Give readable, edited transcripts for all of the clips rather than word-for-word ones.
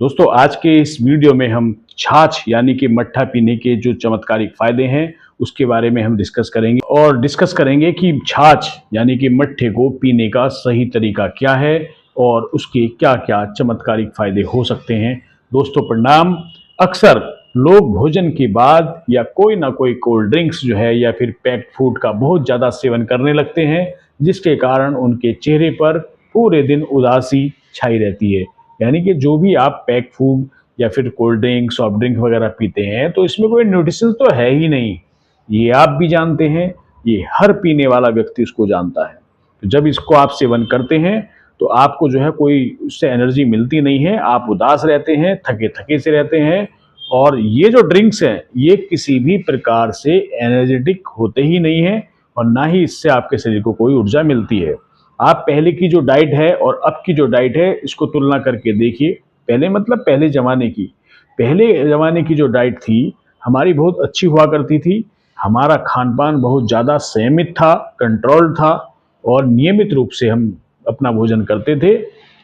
दोस्तों आज के इस वीडियो में हम छाछ यानी कि मट्ठा पीने के जो चमत्कारिक फायदे हैं उसके बारे में हम डिस्कस करेंगे और डिस्कस करेंगे कि छाछ यानी कि मट्ठे को पीने का सही तरीका क्या है और उसके क्या क्या चमत्कारिक फायदे हो सकते हैं। दोस्तों प्रणाम। अक्सर लोग भोजन के बाद या कोई ना कोई कोल्ड ड्रिंक्स जो है या फिर पैक्ड फूड का बहुत ज़्यादा सेवन करने लगते हैं, जिसके कारण उनके चेहरे पर पूरे दिन उदासी छाई रहती है। यानी कि जो भी आप पैक फूड या फिर कोल्ड ड्रिंक सॉफ्ट ड्रिंक वगैरह पीते हैं तो इसमें कोई न्यूट्रिशन तो है ही नहीं। ये आप भी जानते हैं, ये हर पीने वाला व्यक्ति इसको जानता है। तो जब इसको आप सेवन करते हैं तो आपको जो है कोई उससे एनर्जी मिलती नहीं है, आप उदास रहते हैं, थके थके से रहते हैं। और ये जो ड्रिंक्स हैं ये किसी भी प्रकार से एनर्जेटिक होते ही नहीं है और ना ही इससे आपके शरीर को कोई ऊर्जा मिलती है। आप पहले की जो डाइट है और अब की जो डाइट है इसको तुलना करके देखिए। पहले मतलब पहले ज़माने की जो डाइट थी हमारी बहुत अच्छी हुआ करती थी। हमारा खान पान बहुत ज़्यादा संयमित था, कंट्रोल्ड था और नियमित रूप से हम अपना भोजन करते थे।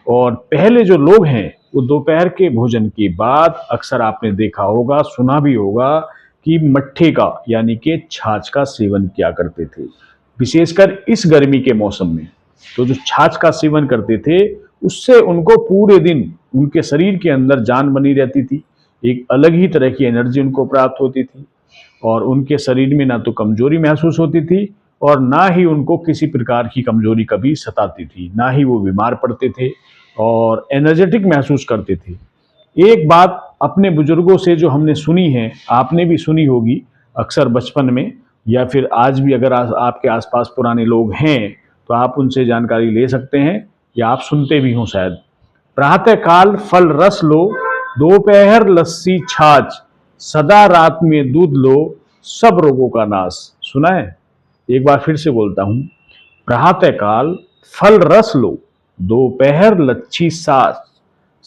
और पहले जो लोग हैं वो दोपहर के भोजन के बाद अक्सर आपने देखा होगा, सुना भी होगा कि मट्ठे का यानी कि छाछ का सेवन किया करते थे, विशेषकर इस गर्मी के मौसम में। तो जो छाछ का सेवन करते थे उससे उनको पूरे दिन उनके शरीर के अंदर जान बनी रहती थी, एक अलग ही तरह की एनर्जी उनको प्राप्त होती थी और उनके शरीर में ना तो कमजोरी महसूस होती थी और ना ही उनको किसी प्रकार की कमजोरी कभी सताती थी, ना ही वो बीमार पड़ते थे और एनर्जेटिक महसूस करते थे। एक बात अपने बुजुर्गों से जो हमने सुनी है, आपने भी सुनी होगी अक्सर बचपन में या फिर आज भी, अगर आपके आसपास पुराने लोग हैं तो आप उनसे जानकारी ले सकते हैं या आप सुनते भी हों शायद। प्रातः काल फल रस लो, दोपहर लस्सी छाछ, सदा रात में दूध लो, सब रोगों का नाश। सुना है? एक बार फिर से बोलता हूं। प्रातः काल फल रस लो, दोपहर लच्छी छाछ,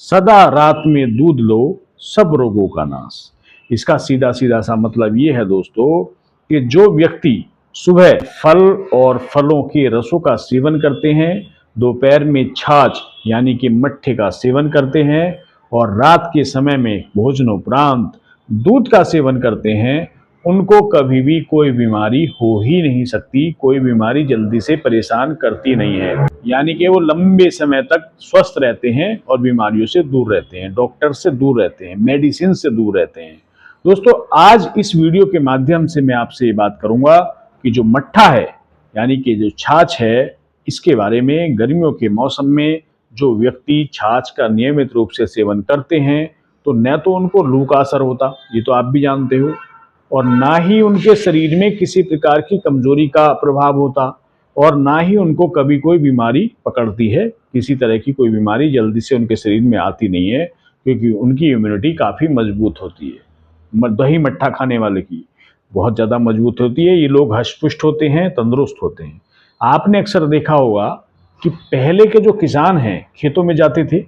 सदा रात में दूध लो, सब रोगों का नाश। इसका सीधा सीधा सा मतलब ये है दोस्तों कि जो व्यक्ति सुबह फल और फलों के रसों का सेवन करते हैं, दोपहर में छाछ यानी कि मट्ठे का सेवन करते हैं और रात के समय में भोजनोपरांत दूध का सेवन करते हैं, उनको कभी भी कोई बीमारी हो ही नहीं सकती। कोई बीमारी जल्दी से परेशान करती नहीं है, यानी कि वो लंबे समय तक स्वस्थ रहते हैं और बीमारियों से दूर रहते हैं, डॉक्टर से दूर रहते हैं, मेडिसिन से दूर रहते हैं। दोस्तों आज इस वीडियो के माध्यम से मैं आपसे ये बात करूंगा कि जो मट्ठा है यानी कि जो छाछ है, इसके बारे में गर्मियों के मौसम में जो व्यक्ति छाछ का नियमित रूप से सेवन करते हैं तो न तो उनको लू का असर होता, ये तो आप भी जानते हो, और ना ही उनके शरीर में किसी प्रकार की कमजोरी का प्रभाव होता और ना ही उनको कभी कोई बीमारी पकड़ती है। किसी तरह की कोई बीमारी जल्दी से उनके शरीर में आती नहीं है क्योंकि उनकी इम्यूनिटी काफ़ी मजबूत होती है। दही मट्ठा खाने वाले की बहुत ज़्यादा मजबूत होती है। ये लोग हष्ट-पुष्ट होते हैं, तंदुरुस्त होते हैं। आपने अक्सर देखा होगा कि पहले के जो किसान हैं खेतों में जाते थे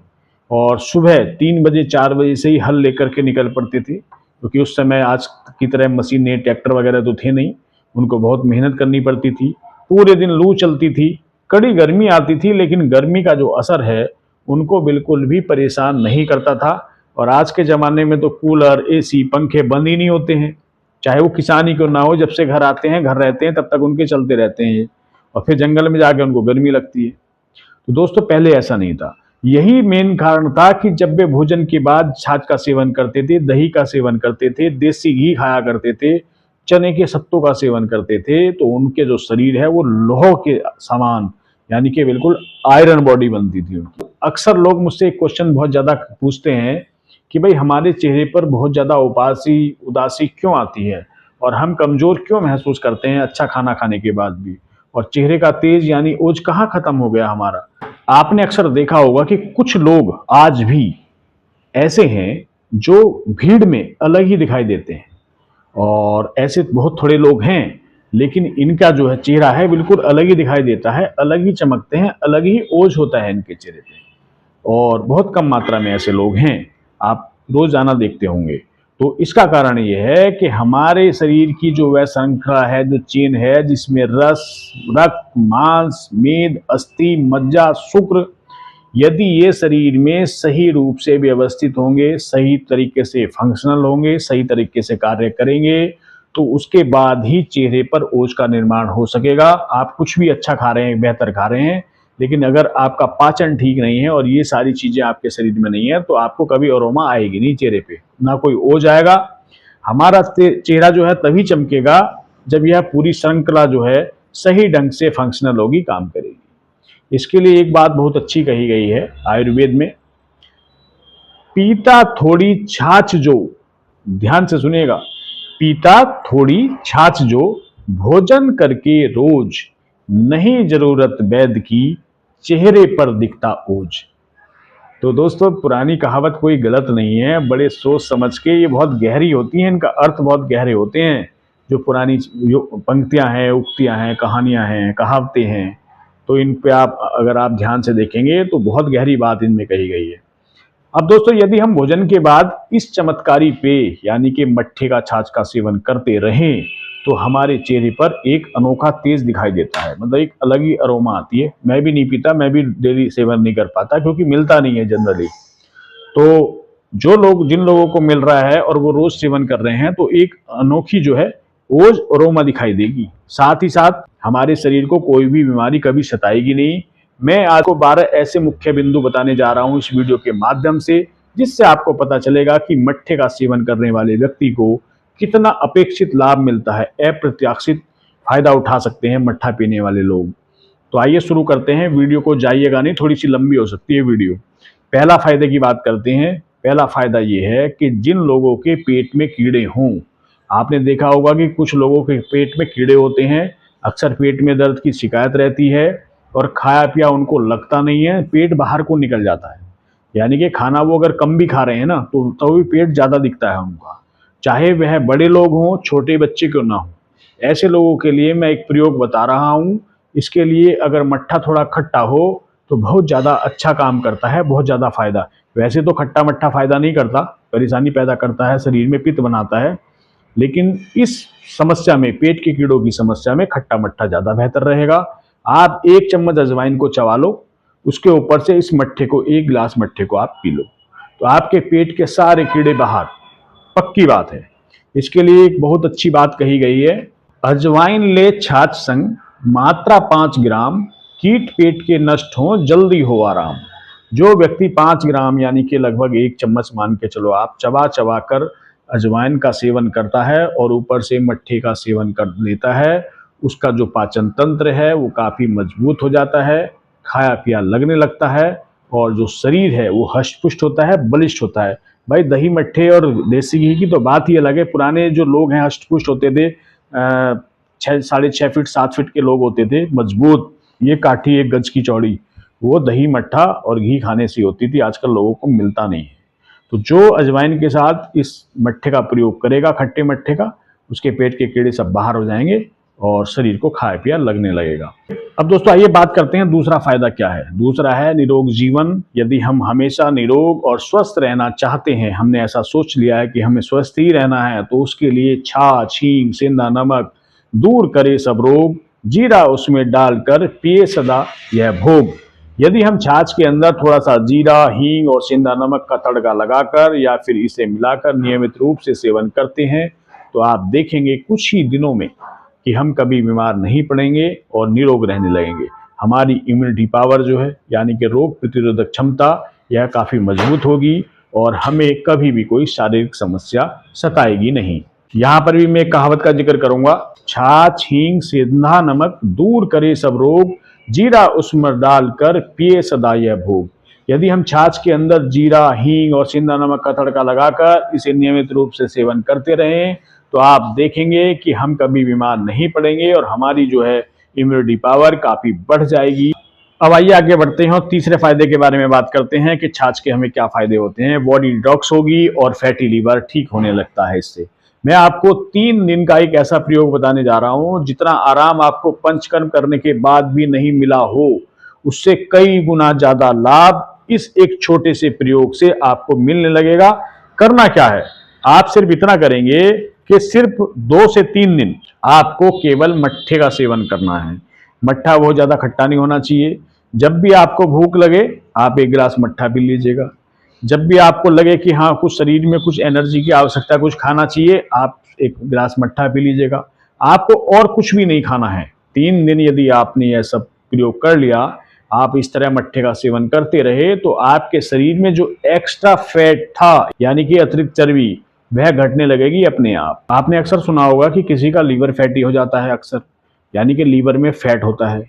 और सुबह 3 बजे 4 बजे से ही हल लेकर के निकल पड़ते थे, क्योंकि उस समय आज की तरह मशीनें ट्रैक्टर वगैरह तो थे नहीं। उनको बहुत मेहनत करनी पड़ती थी, पूरे दिन लू चलती थी, कड़ी गर्मी आती थी, लेकिन गर्मी का जो असर है उनको बिल्कुल भी परेशान नहीं करता था। और आज के ज़माने में तो कूलर, एसी, पंखे बंद ही नहीं होते हैं, चाहे वो किसान ही क्यों ना हो। जब से घर आते हैं, घर रहते हैं, तब तक उनके चलते रहते हैं और फिर जंगल में जाके उनको गर्मी लगती है। तो दोस्तों पहले ऐसा नहीं था। यही मेन कारण था कि जब वे भोजन के बाद छाछ का सेवन करते थे, दही का सेवन करते थे, देसी घी खाया करते थे, चने के सत्तों का सेवन करते थे, तो उनके जो शरीर है वो लोह के समान यानी कि बिल्कुल आयरन बॉडी बनती थी उनकी। अक्सर लोग मुझसे एक क्वेश्चन बहुत ज़्यादा पूछते हैं कि भाई हमारे चेहरे पर बहुत ज़्यादा उदासी क्यों आती है और हम कमज़ोर क्यों महसूस करते हैं अच्छा खाना खाने के बाद भी, और चेहरे का तेज यानी ओज कहाँ ख़त्म हो गया हमारा। आपने अक्सर देखा होगा कि कुछ लोग आज भी ऐसे हैं जो भीड़ में अलग ही दिखाई देते हैं और ऐसे बहुत थोड़े लोग हैं, लेकिन इनका जो है चेहरा है बिल्कुल अलग ही दिखाई देता है, अलग ही चमकते हैं, अलग ही ओज होता है इनके चेहरे पे। और बहुत कम मात्रा में ऐसे लोग हैं, आप रोजाना देखते होंगे। तो इसका कारण ये है कि हमारे शरीर की जो वह श्रृंखला है, जो चेन है, जिसमें रस, रक्त, मांस, मेद, अस्थि, मज्जा, शुक्र, यदि ये शरीर में सही रूप से व्यवस्थित होंगे, सही तरीके से फंक्शनल होंगे, सही तरीके से कार्य करेंगे, तो उसके बाद ही चेहरे पर ओज का निर्माण हो सकेगा। आप कुछ भी अच्छा खा रहे हैं, बेहतर खा रहे हैं, लेकिन अगर आपका पाचन ठीक नहीं है और ये सारी चीजें आपके शरीर में नहीं है, तो आपको कभी अरोमा आएगी नहीं चेहरे पे, ना कोई ओज आएगा। हमारा चेहरा जो है तभी चमकेगा जब यह पूरी श्रृंखला जो है सही ढंग से फंक्शनल होगी, काम करेगी। इसके लिए एक बात बहुत अच्छी कही गई है आयुर्वेद में, पीता थोड़ी छाछ जो, ध्यान से सुनिएगा, पीता थोड़ी छाछ जो, भोजन करके रोज, नहीं जरूरत वैद्य की, चेहरे पर दिखता ओज। तो दोस्तों पुरानी कहावत कोई गलत नहीं है, बड़े सोच समझ के, ये बहुत गहरी होती हैं, इनका अर्थ बहुत गहरे होते हैं। जो पुरानी जो पंक्तियां हैं, उक्तियां हैं, कहानियां हैं, कहावतें हैं, तो इन पे आप अगर आप ध्यान से देखेंगे तो बहुत गहरी बात इनमें कही गई है। अब दोस्तों यदि हम भोजन के बाद इस चमत्कारी पेय यानी कि मट्ठे का छाछ का सेवन करते रहें, तो हमारे चेहरे पर एक अनोखा तेज दिखाई देता है, मतलब एक अलग ही अरोमा आती है। मैं भी नहीं पीता, मैं भी डेली सेवन नहीं कर पाता क्योंकि मिलता नहीं है जनरली। तो जिन लोगों को मिल रहा है और वो रोज सेवन कर रहे हैं, तो एक अनोखी जो है ओज अरोमा दिखाई देगी। साथ ही साथ हमारे शरीर को कोई भी बीमारी कभी सताएगी नहीं। मैं आपको 12 ऐसे मुख्य बिंदु बताने जा रहा हूं इस वीडियो के माध्यम से, जिससे आपको पता चलेगा कि मट्ठे का सेवन करने वाले व्यक्ति को कितना अपेक्षित लाभ मिलता है, अप्रत्याशित फायदा उठा सकते हैं मट्ठा पीने वाले लोग। तो आइए शुरू करते हैं। वीडियो को जाइएगा नहीं, थोड़ी सी लंबी हो सकती है वीडियो। पहला फायदे की बात करते हैं। पहला फायदा ये है कि जिन लोगों के पेट में कीड़े हों, आपने देखा होगा कि कुछ लोगों के पेट में कीड़े होते हैं, अक्सर पेट में दर्द की शिकायत रहती है और खाया पिया उनको लगता नहीं है, पेट बाहर को निकल जाता है। यानी कि खाना वो अगर कम भी खा रहे हैं ना, तो भी पेट ज़्यादा दिखता है उनका, चाहे वह बड़े लोग हों, छोटे बच्चे क्यों ना हो। ऐसे लोगों के लिए मैं एक प्रयोग बता रहा हूँ। इसके लिए अगर मट्ठा थोड़ा खट्टा हो तो बहुत ज़्यादा अच्छा काम करता है, बहुत ज़्यादा फायदा। वैसे तो खट्टा मट्ठा फायदा नहीं करता, परेशानी पैदा करता है, शरीर में पित्त बनाता है, लेकिन इस समस्या में, पेट के कीड़ों की समस्या में, खट्टा मट्ठा ज़्यादा बेहतर रहेगा। आप 1 चम्मच अजवाइन को चबा लो, उसके ऊपर से इस मट्ठे को, 1 गिलास मट्ठे को आप पी लो, तो आपके पेट के सारे कीड़े बाहर, पक्की बात है। इसके लिए एक बहुत अच्छी बात कही गई है, अजवाइन ले छाछ संग, मात्रा 5 ग्राम, कीट पेट के नष्ट हो, जल्दी हो आराम। जो व्यक्ति 5 ग्राम यानी कि लगभग 1 चम्मच मान के चलो आप, चबा चबा कर अजवाइन का सेवन करता है और ऊपर से मट्ठे का सेवन कर लेता है, उसका जो पाचन तंत्र है वो काफ़ी मजबूत हो जाता है, खाया पिया लगने लगता है और जो शरीर है वो हष्ट पुष्ट होता है, बलिष्ठ होता है। भाई दही मट्ठे और देसी घी की तो बात ही अलग है। पुराने जो लोग हैं हष्ट पुष्ट होते थे, 6.5 फीट 7 फीट के लोग होते थे, मजबूत, ये काठी 1 गज की चौड़ी, वो दही मट्ठा और घी खाने से होती थी। आजकल लोगों को मिलता नहीं है। तो जो अजवाइन के साथ इस मट्ठे का प्रयोग करेगा, खट्टे मट्ठे का, उसके पेट के कीड़े सब बाहर हो जाएंगे और शरीर को खाया पिया लगने लगेगा। अब दोस्तों आइए बात करते हैं दूसरा फायदा क्या है। दूसरा है निरोग जीवन। यदि हम हमेशा निरोग और स्वस्थ रहना चाहते हैं, हमने ऐसा सोच लिया है कि हमें स्वस्थ ही रहना है, तो उसके लिए छाछ, हींग, सेंधा नमक दूर करे सब रोग, जीरा उसमें डालकर पिए सदा यह भोग। यदि हम छाछ के अंदर थोड़ा सा जीरा, हींग और सेंधा नमक का तड़का लगाकर या फिर इसे मिलाकर नियमित रूप से सेवन करते हैं, तो आप देखेंगे कुछ ही दिनों में कि हम कभी बीमार नहीं पड़ेंगे और निरोग रहने लगेंगे। हमारी इम्यूनिटी पावर जो है, यानी कि रोग प्रतिरोधक क्षमता, यह काफ़ी मजबूत होगी और हमें कभी भी कोई शारीरिक समस्या सताएगी नहीं। यहाँ पर भी मैं कहावत का जिक्र करूंगा, छाछ, हींग, सेंधा नमक दूर करे सब रोग, जीरा उसमें डालकर पिए सदा यह भोग। यदि हम छाछ के अंदर जीरा, हींग और सेंधा नमक का तड़का लगाकर इसे नियमित रूप से सेवन करते रहें, तो आप देखेंगे कि हम कभी बीमार नहीं पड़ेंगे और हमारी जो है इम्यूनिटी पावर काफ़ी बढ़ जाएगी। अब आइए आगे बढ़ते हैं और तीसरे फायदे के बारे में बात करते हैं कि छाछ के हमें क्या फायदे होते हैं। बॉडी डिटॉक्स होगी और फैटी लीवर ठीक होने लगता है इससे। मैं आपको 3 दिन का एक ऐसा प्रयोग बताने जा रहा हूं, जितना आराम आपको पंचकर्म करने के बाद भी नहीं मिला हो, उससे कई गुना ज्यादा लाभ इस एक छोटे से प्रयोग से आपको मिलने लगेगा। करना क्या है, आप सिर्फ इतना करेंगे कि सिर्फ 2 से 3 दिन आपको केवल मट्ठे का सेवन करना है। मट्ठा बहुत ज्यादा खट्टा नहीं होना चाहिए। जब भी आपको भूख लगे आप 1 गिलास मट्ठा पी लीजिएगा। जब भी आपको लगे कि हाँ कुछ शरीर में कुछ एनर्जी की आवश्यकता, कुछ खाना चाहिए, आप 1 गिलास मट्ठा पी लीजिएगा। आपको और कुछ भी नहीं खाना है। 3 दिन यदि आपने यह सब प्रयोग कर लिया, आप इस तरह मट्ठे का सेवन करते रहे, तो आपके शरीर में जो एक्स्ट्रा फैट था यानी कि अतिरिक्त चर्बी, वह घटने लगेगी अपने आप। आपने अक्सर सुना होगा कि किसी का लीवर फैटी हो जाता है अक्सर, यानी कि लीवर में फैट होता है।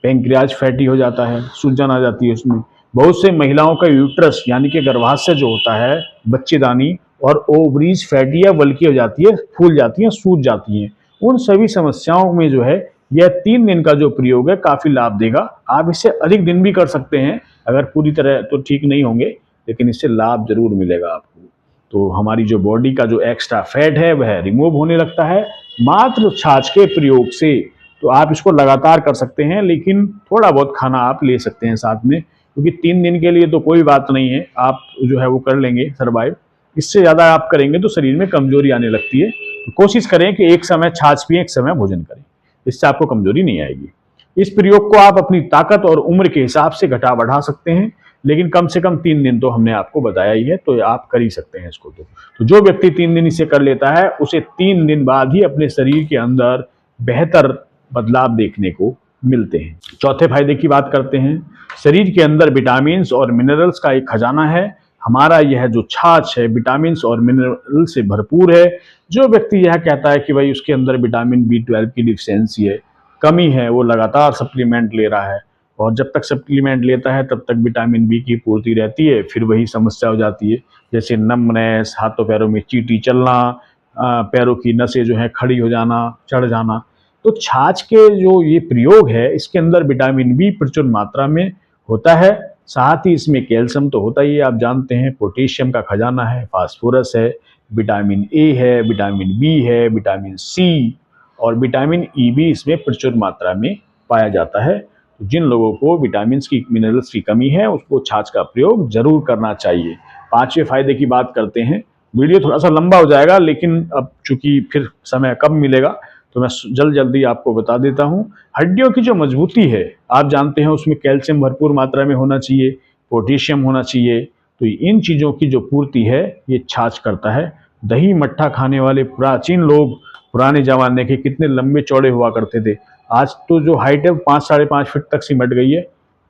पेंक्रियाज फैटी हो जाता है, सूजन आ जाती है उसमें। बहुत से महिलाओं का यूट्रस यानी कि गर्भाशय जो होता है, बच्चेदानी और ओवरीज फैटी या बल्कि हो जाती है, फूल जाती है, सूज जाती हैं। उन सभी समस्याओं में जो है यह 3 दिन का जो प्रयोग है काफी लाभ देगा। आप इससे अधिक दिन भी कर सकते हैं, अगर पूरी तरह तो ठीक नहीं होंगे, लेकिन इससे लाभ जरूर मिलेगा आपको। तो हमारी जो बॉडी का जो एक्स्ट्रा फैट है वह रिमूव होने लगता है मात्र छाछ के प्रयोग से। तो आप इसको लगातार कर सकते हैं, लेकिन थोड़ा बहुत खाना आप ले सकते हैं साथ में, क्योंकि 3 दिन के लिए तो कोई बात नहीं है, आप जो है वो कर लेंगे सर्वाइव। इससे ज़्यादा आप करेंगे तो शरीर में कमजोरी आने लगती है। तो कोशिश करें कि एक समय छाछ पिएं, एक समय भोजन करें, इससे आपको कमजोरी नहीं आएगी। इस प्रयोग को आप अपनी ताकत और उम्र के हिसाब से घटा बढ़ा सकते हैं, लेकिन कम से कम 3 दिन तो हमने आपको बताया ही है, तो आप कर ही सकते हैं इसको। तो जो व्यक्ति 3 दिन इसे कर लेता है, उसे 3 दिन बाद ही अपने शरीर के अंदर बेहतर बदलाव देखने को मिलते हैं। चौथे फायदे की बात करते हैं। शरीर के अंदर विटामिन और मिनरल्स का एक खजाना है। हमारा यह जो छाछ है विटामिन और मिनरल से भरपूर है। जो व्यक्ति यह कहता है कि भाई उसके अंदर विटामिन B12 की डिफिशियंसी है, कमी है, वो लगातार सप्लीमेंट ले रहा है, और जब तक सप्लीमेंट लेता है तब तक विटामिन बी की पूर्ति रहती है, फिर वही समस्या हो जाती है, जैसे नमनेस, हाथों पैरों में चींटी चलना, पैरों की नसें जो है खड़ी हो जाना, चढ़ जाना। तो छाछ के जो ये प्रयोग है, इसके अंदर विटामिन बी प्रचुर मात्रा में होता है, साथ ही इसमें कैल्शियम तो होता ही है, आप जानते हैं, पोटेशियम का खजाना है, फास्फोरस है, विटामिन ए है, विटामिन बी है, विटामिन सी और विटामिन ई भी इसमें प्रचुर मात्रा में पाया जाता है। तो जिन लोगों को विटामिन की, मिनरल्स की कमी है, उसको छाछ का प्रयोग जरूर करना चाहिए। 5वें फायदे की बात करते हैं। वीडियो थोड़ा सा लंबा हो जाएगा, लेकिन अब चूंकि फिर समय कम मिलेगा तो मैं जल्दी आपको बता देता हूं। हड्डियों की जो मजबूती है, आप जानते हैं, उसमें कैल्शियम भरपूर मात्रा में होना चाहिए, पोटेशियम होना चाहिए। तो इन चीज़ों की जो पूर्ति है ये छाछ करता है। दही मट्ठा खाने वाले प्राचीन लोग पुराने जमाने के कितने लंबे चौड़े हुआ करते थे। आज तो जो हाइट है 5 साढ़े 5 फीट तक सिमट गई है,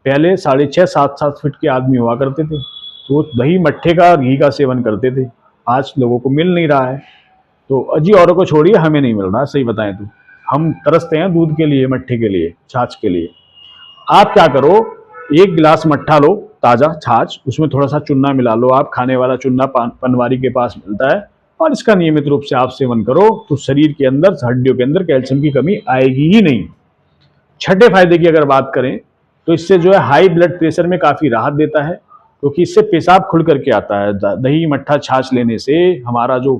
पहले 6.5 7 फीट के आदमी हुआ करते थे, तो वो दही मट्ठे का घी का सेवन करते थे। आज लोगों को मिल नहीं रहा है। तो अजी औरों को छोड़िए, हमें नहीं मिल रहा, सही बताएं तो हम तरसते हैं दूध के लिए, मट्ठे के लिए, छाछ के लिए। आप क्या करो, 1 गिलास मट्ठा लो, ताजा छाछ, उसमें थोड़ा सा चूना मिला लो, आप खाने वाला चूना पनवारी के पास मिलता है, और इसका नियमित रूप से आप सेवन करो, तो शरीर के अंदर, हड्डियों के अंदर कैल्शियम की कमी आएगी ही नहीं। 6ठे फायदे की अगर बात करें तो इससे जो है हाई ब्लड प्रेशर में काफी राहत देता है, क्योंकि इससे पेशाब खुल करके आता है। दही मट्ठा छाछ लेने से हमारा जो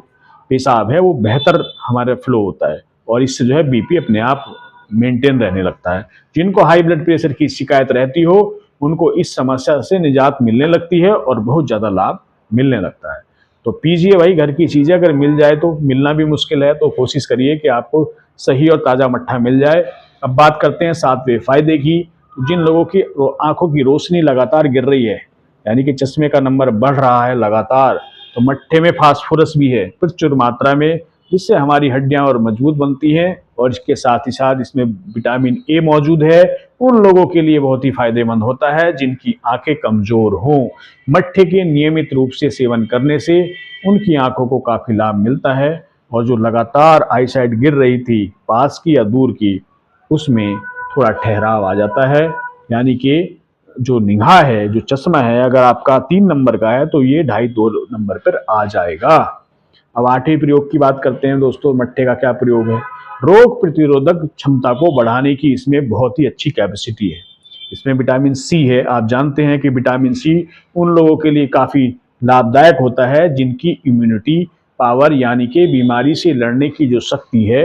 पेशाब है वो बेहतर हमारे फ्लो होता है, और इससे जो है बीपी अपने आप मेंटेन रहने लगता है। जिनको हाई ब्लड प्रेशर की शिकायत रहती हो, उनको इस समस्या से निजात मिलने लगती है और बहुत ज़्यादा लाभ मिलने लगता है। तो पीजिए भाई, घर की चीज़ें अगर मिल जाए, तो मिलना भी मुश्किल है, तो कोशिश करिए कि आपको सही और ताज़ा मट्ठा मिल जाए। अब बात करते हैं 7वें फायदे की। जिन लोगों की आंखों की रोशनी लगातार गिर रही है, यानी कि चश्मे का नंबर बढ़ रहा है लगातार, तो मट्ठे में फास्फोरस भी है प्रचुर मात्रा में, जिससे हमारी हड्डियां और मजबूत बनती हैं, और इसके साथ ही साथ इसमें विटामिन ए मौजूद है। उन लोगों के लिए बहुत ही फायदेमंद होता है जिनकी आंखें कमजोर हों। मट्ठे के नियमित रूप से सेवन करने से उनकी आंखों को काफी लाभ मिलता है, और जो लगातार आईसाइट गिर रही थी, पास की या दूर की, उसमें थोड़ा ठहराव आ जाता है। यानी कि जो निगाह है, जो चश्मा है, अगर आपका 3 नंबर का है तो ये 2.5-2 नंबर पर आ जाएगा। अब 8वें प्रयोग की बात करते हैं दोस्तों। मट्ठे का क्या प्रयोग है? रोग प्रतिरोधक क्षमता को बढ़ाने की इसमें बहुत ही अच्छी कैपेसिटी है। इसमें विटामिन सी है। आप जानते हैं कि विटामिन सी उन लोगों के लिए काफी लाभदायक होता है जिनकी इम्यूनिटी पावर, यानी कि बीमारी से लड़ने की जो शक्ति है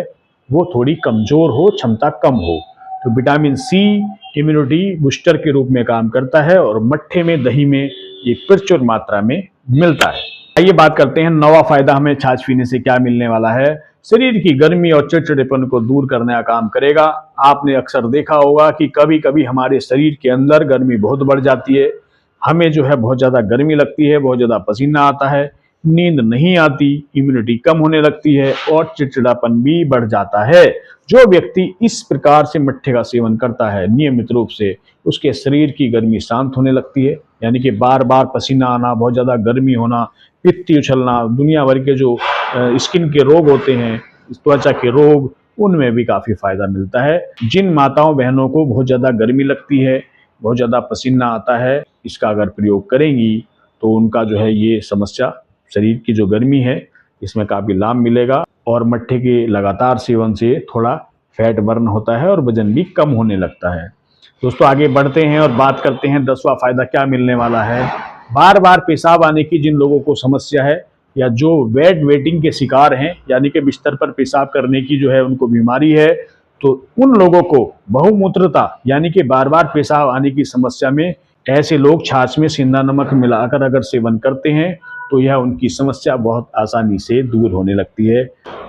वो थोड़ी कमजोर हो, क्षमता कम हो। तो विटामिन सी इम्यूनिटी बूस्टर के रूप में काम करता है, और मट्ठे में, दही में ये प्रचुर मात्रा में मिलता है। आइए बात करते हैं 9वां फायदा हमें छाछ पीने से क्या मिलने वाला है। शरीर की गर्मी और चिड़चिड़ेपन को दूर करने का काम करेगा। आपने अक्सर देखा होगा कि कभी कभी हमारे शरीर के अंदर गर्मी बहुत बढ़ जाती है, हमें जो है बहुत ज़्यादा गर्मी लगती है, बहुत ज़्यादा पसीना आता है, नींद नहीं आती, इम्यूनिटी कम होने लगती है और चिड़चिड़ापन भी बढ़ जाता है। जो व्यक्ति इस प्रकार से मट्ठे का सेवन करता है नियमित रूप से, उसके शरीर की गर्मी शांत होने लगती है, यानी कि बार बार पसीना आना, बहुत ज़्यादा गर्मी होना, पित्त उछलना, दुनिया भर के जो स्किन के रोग होते हैं, त्वचा के रोग, उनमें भी काफ़ी फायदा मिलता है। जिन माताओं बहनों को बहुत ज़्यादा गर्मी लगती है, बहुत ज़्यादा पसीना आता है, इसका अगर प्रयोग करेंगी तो उनका जो है ये समस्या, शरीर की जो गर्मी है, इसमें काफ़ी लाभ मिलेगा और मट्ठे के लगातार सेवन से थोड़ा फैट बर्न होता है और वजन भी कम होने लगता है। दोस्तों आगे बढ़ते हैं और बात करते हैं 10वां फायदा क्या मिलने वाला है। बार बार पेशाब आने की जिन लोगों को समस्या है या जो वेटिंग के शिकार हैं, यानी कि बिस्तर पर पेशाब करने की जो है उनको बीमारी है, तो उन लोगों को बहुमूत्रता यानी कि बार बार पेशाब आने की समस्या में ऐसे लोग छाछ में सेंधा नमक मिलाकर अगर सेवन करते हैं तो यह उनकी समस्या बहुत आसानी से दूर होने लगती है।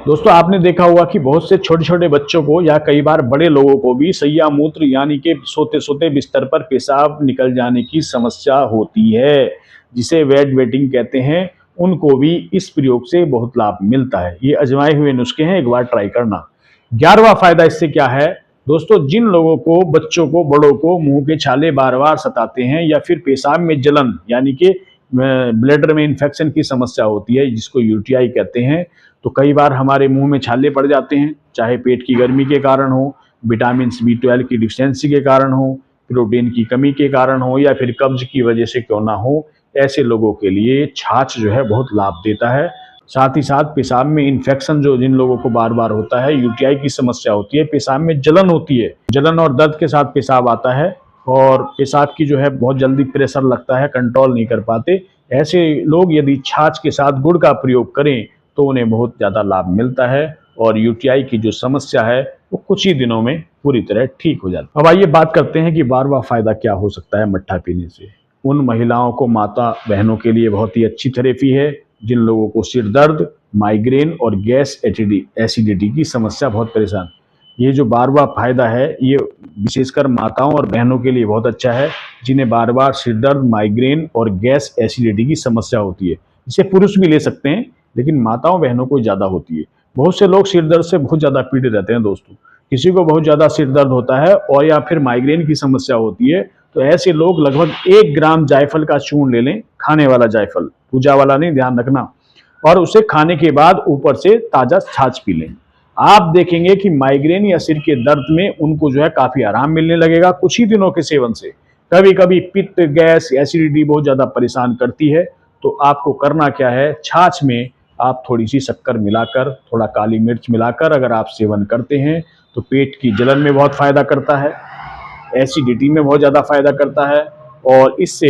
दोस्तों आपने देखा होगा कि बहुत से छोटे छोटे बच्चों को या कई बार बड़े लोगों को भी सैया मूत्र यानी कि सोते सोते बिस्तर पर पेशाब निकल जाने की समस्या होती है, जिसे वेटिंग कहते हैं। उनको भी इस प्रयोग से बहुत लाभ मिलता है। ये आजमाए हुए नुस्खे हैं, एक बार ट्राई करना। 11वां फायदा इससे क्या है दोस्तों, जिन लोगों को, बच्चों को, बड़ों को मुंह के छाले बार बार सताते हैं या फिर पेशाब में जलन यानी कि ब्लैडर में इन्फेक्शन की समस्या होती है, जिसको यूटीआई कहते हैं, तो कई बार हमारे मुंह में छाले पड़ जाते हैं, चाहे पेट की गर्मी के कारण हो, विटामिन B12 की डिफिशियंसी के कारण हो, प्रोटीन की कमी के कारण हो या फिर कब्ज की वजह से क्यों ना हो, ऐसे लोगों के लिए छाछ जो है बहुत लाभ देता है। साथ ही साथ पेशाब में इन्फेक्शन जो जिन लोगों को बार बार होता है, यूटीआई की समस्या होती है, पेशाब में जलन होती है, जलन और दर्द के साथ पेशाब आता है और पेशाब की जो है बहुत जल्दी प्रेशर लगता है, कंट्रोल नहीं कर पाते, ऐसे लोग यदि छाछ के साथ गुड़ का प्रयोग करें तो उन्हें बहुत ज़्यादा लाभ मिलता है और यूटीआई की जो समस्या है वो कुछ ही दिनों में पूरी तरह ठीक हो जाती है। अब आइए बात करते हैं कि 12वां फायदा क्या हो सकता है मट्ठा पीने से। उन महिलाओं को, माता बहनों के लिए बहुत ही अच्छी थेरेपी है जिन लोगों को सिर दर्द, माइग्रेन और गैस एसिडिटी की समस्या बहुत परेशान। ये जो 12वां फायदा है ये विशेषकर माताओं और बहनों के लिए बहुत अच्छा है जिन्हें बार बार सिर दर्द, माइग्रेन और गैस एसिडिटी की समस्या होती है। इसे पुरुष भी ले सकते हैं लेकिन माताओं बहनों को ज़्यादा होती है। बहुत से लोग सिर दर्द से बहुत ज़्यादा पीड़ित रहते हैं दोस्तों। किसी को बहुत ज़्यादा सिर दर्द होता है और या फिर माइग्रेन की समस्या होती है, तो ऐसे लोग लगभग 1 ग्राम जायफल का चूर्ण ले लें, खाने वाला जायफल, पूजा वाला नहीं, ध्यान रखना, और उसे खाने के बाद ऊपर से ताज़ा छाछ पी लें। आप देखेंगे कि माइग्रेन या सिर के दर्द में उनको जो है काफ़ी आराम मिलने लगेगा कुछ ही दिनों के सेवन से। कभी कभी पित्त, गैस, एसिडिटी बहुत ज़्यादा परेशान करती है, तो आपको करना क्या है, छाछ में आप थोड़ी सी शक्कर मिलाकर, थोड़ा काली मिर्च मिलाकर अगर आप सेवन करते हैं तो पेट की जलन में बहुत फ़ायदा करता है, एसिडिटी में बहुत ज़्यादा फायदा करता है और इससे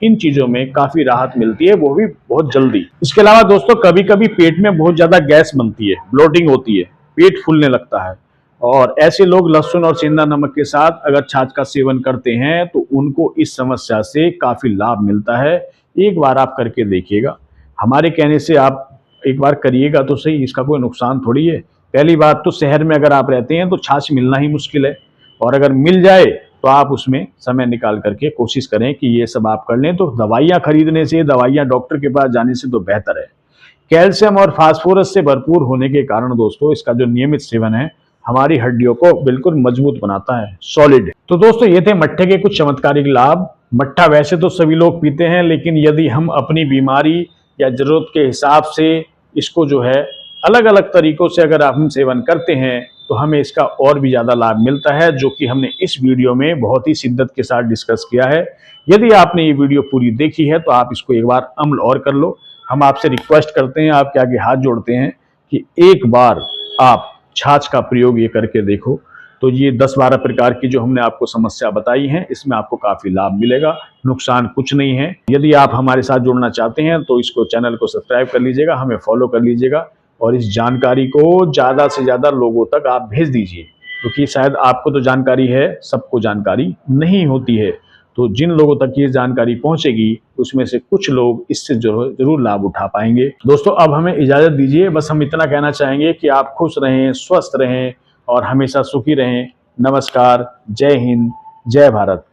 इन चीज़ों में काफ़ी राहत मिलती है, वो भी बहुत जल्दी। इसके अलावा दोस्तों कभी कभी पेट में बहुत ज़्यादा गैस बनती है, ब्लोटिंग होती है, पेट फूलने लगता है, और ऐसे लोग लहसुन और सेंधा नमक के साथ अगर छाछ का सेवन करते हैं तो उनको इस समस्या से काफ़ी लाभ मिलता है। एक बार आप करके देखिएगा, हमारे कहने से आप एक बार करिएगा तो सही, इसका कोई नुकसान थोड़ी है। पहली बात तो शहर में अगर आप रहते हैं तो छाछ मिलना ही मुश्किल है, और अगर मिल जाए तो आप उसमें समय निकाल करके कोशिश करें कि ये सब आप कर लें। तो दवाइयाँ खरीदने से, दवाइयाँ डॉक्टर के पास जाने से तो बेहतर है। कैल्शियम और फास्फोरस से भरपूर होने के कारण दोस्तों इसका जो नियमित सेवन है हमारी हड्डियों को बिल्कुल मजबूत बनाता है, सॉलिड। तो दोस्तों ये थे मट्ठे के कुछ चमत्कारिक लाभ। मट्ठा वैसे तो सभी लोग पीते हैं, लेकिन यदि हम अपनी बीमारी या जरूरत के हिसाब से इसको जो है अलग अलग तरीकों से अगर हम सेवन करते हैं तो हमें इसका और भी ज़्यादा लाभ मिलता है, जो कि हमने इस वीडियो में बहुत ही शिद्दत के साथ डिस्कस किया है। यदि आपने ये वीडियो पूरी देखी है तो आप इसको एक बार अमल और कर लो। हम आपसे रिक्वेस्ट करते हैं, आपके आगे हाथ जोड़ते हैं कि एक बार आप छाछ का प्रयोग ये करके देखो। तो ये 10-12 प्रकार की जो हमने आपको समस्या बताई हैं, इसमें आपको काफ़ी लाभ मिलेगा, नुकसान कुछ नहीं है। यदि आप हमारे साथ जुड़ना चाहते हैं तो इसको, चैनल को सब्सक्राइब कर लीजिएगा, हमें फॉलो कर लीजिएगा और इस जानकारी को ज़्यादा से ज़्यादा लोगों तक आप भेज दीजिए, क्योंकि शायद आपको तो जानकारी है, सबको जानकारी नहीं होती है। तो जिन लोगों तक ये जानकारी पहुंचेगी उसमें से कुछ लोग इससे जरूर लाभ उठा पाएंगे। दोस्तों अब हमें इजाज़त दीजिए, बस हम इतना कहना चाहेंगे कि आप खुश रहें, स्वस्थ रहें और हमेशा सुखी रहें। नमस्कार, जय हिंद, जय भारत।